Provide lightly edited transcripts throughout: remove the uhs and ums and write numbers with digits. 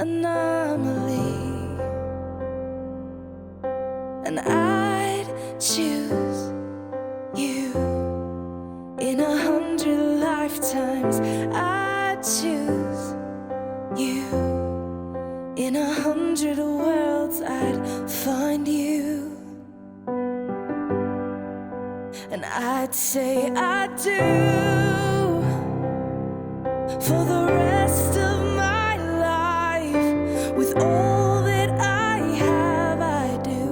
anomaly, and I'd choose you in 100 lifetimes. I'd choose you in 100 worlds. I'd find you, and I'd say I do for the rest of my life. With all that I have, I do,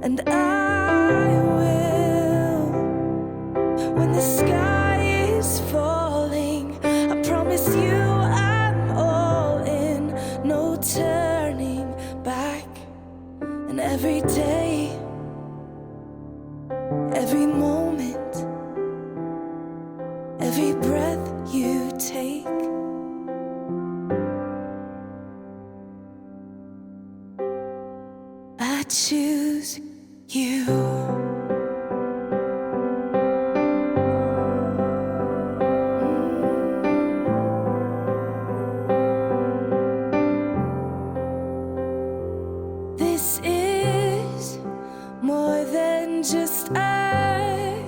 and I will. When the sky is falling, I promise you I'm all in, no turning back. And every day, every moment, every breath you take, I choose you. This is more than just a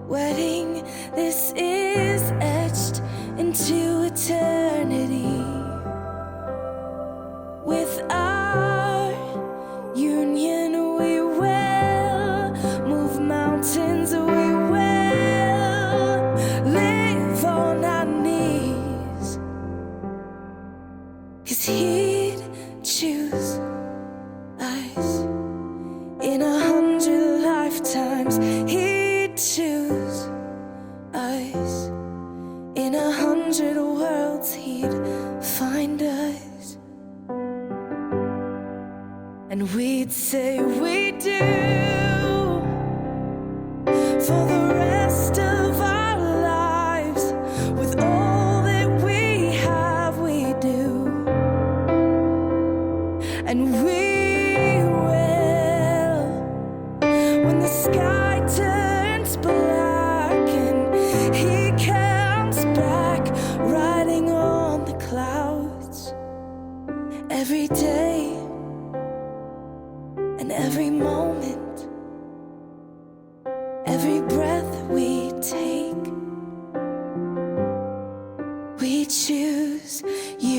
wedding. This is etched into eternity. With our union, we will move mountains. We will live on our knees, 'cause he'd choose us in 100 lifetimes. He'd choose us in 100 worlds. He'd find us, and we'd say we do for the rest of our lives. With all that we have, we do, and we will. When the sky turns black and he comes back riding on the clouds, every day and every moment, every breath we take, we choose you.